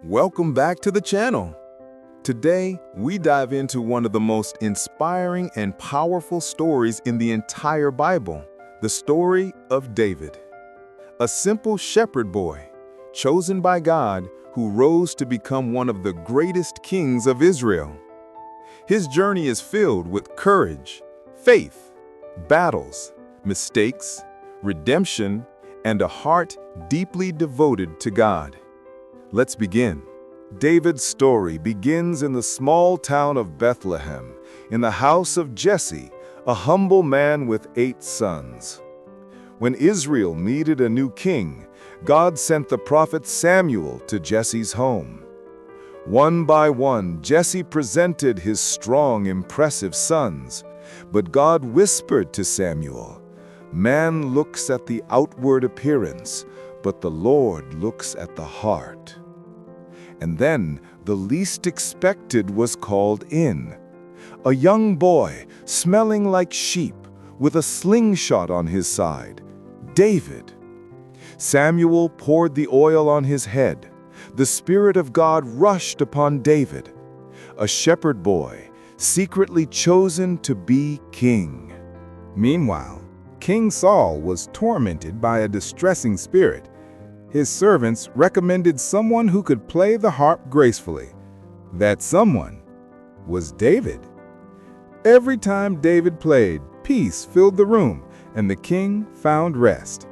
Welcome back to the channel. Today, we dive into one of the most inspiring and powerful stories in the entire Bible, the story of David. A simple shepherd boy, chosen by God, who rose to become one of the greatest kings of Israel. His journey is filled with courage, faith, battles, mistakes, redemption, and a heart deeply devoted to God. Let's begin. David's story begins in the small town of Bethlehem, in the house of Jesse, a humble man with 8 sons. When Israel needed a new king, God sent the prophet Samuel to Jesse's home. One by one, Jesse presented his strong, impressive sons, but God whispered to Samuel, "Man looks at the outward appearance, but the Lord looks at the heart." And then the least expected was called in. A young boy, smelling like sheep, with a slingshot on his side, David. Samuel poured the oil on his head. The Spirit of God rushed upon David, a shepherd boy, secretly chosen to be king. Meanwhile, King Saul was tormented by a distressing spirit. His servants recommended someone who could play the harp gracefully. That someone was David. Every time David played, peace filled the room, and the king found rest.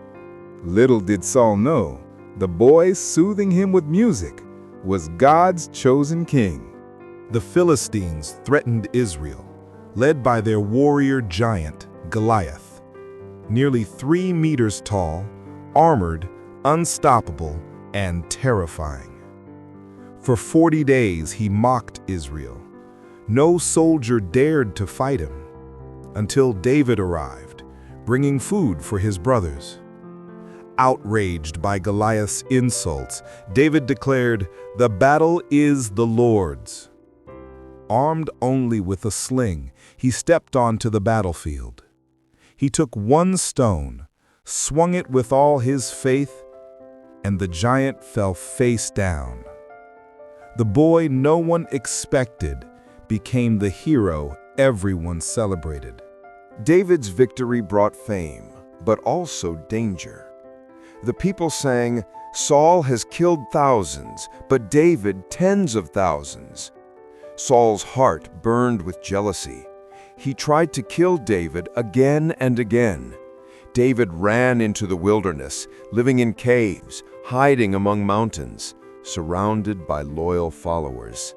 Little did Saul know, the boy soothing him with music was God's chosen king. The Philistines threatened Israel, led by their warrior giant, Goliath. Nearly 3 meters tall, armored, unstoppable, and terrifying. For 40 days he mocked Israel. No soldier dared to fight him, until David arrived, bringing food for his brothers. Outraged by Goliath's insults, David declared, "The battle is the Lord's." Armed only with a sling, he stepped onto the battlefield. He took one stone, swung it with all his faith, and the giant fell face down. The boy no one expected became the hero everyone celebrated. David's victory brought fame, but also danger. The people sang, "Saul has killed thousands, but David tens of thousands." Saul's heart burned with jealousy. He tried to kill David again and again. David ran into the wilderness, living in caves, hiding among mountains, surrounded by loyal followers.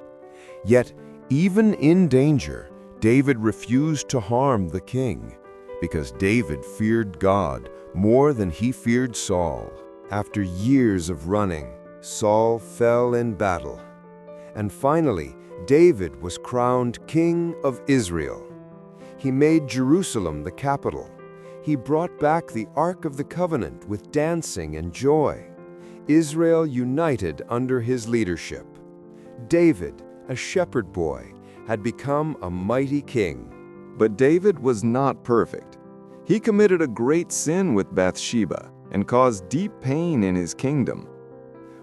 Yet, even in danger, David refused to harm the king, because David feared God more than he feared Saul. After years of running, Saul fell in battle. And finally, David was crowned King of Israel. He made Jerusalem the capital. He brought back the Ark of the Covenant with dancing and joy. Israel united under his leadership. David, a shepherd boy, had become a mighty king. But David was not perfect. He committed a great sin with Bathsheba and caused deep pain in his kingdom.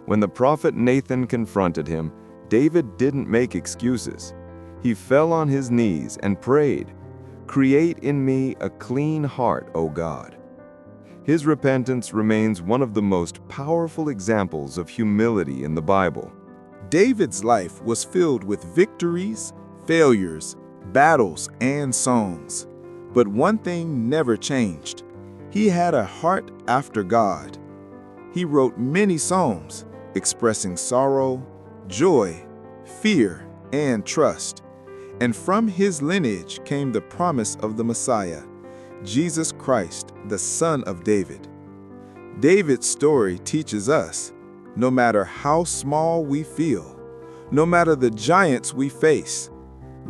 When the prophet Nathan confronted him, David didn't make excuses. He fell on his knees and prayed, "Create in me a clean heart, O God." His repentance remains one of the most powerful examples of humility in the Bible. David's life was filled with victories, failures, battles, and songs. But one thing never changed. He had a heart after God. He wrote many psalms expressing sorrow, joy, fear, and trust. And from his lineage came the promise of the Messiah, Jesus Christ, the Son of David. David's story teaches us, no matter how small we feel, no matter the giants we face,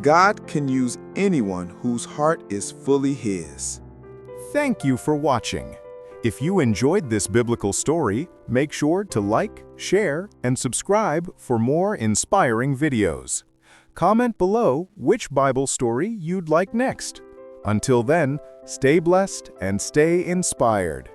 God can use anyone whose heart is fully His. Thank you for watching. If you enjoyed this biblical story, make sure to like, share, and subscribe for more inspiring videos. Comment below which Bible story you'd like next. Until then, stay blessed and stay inspired.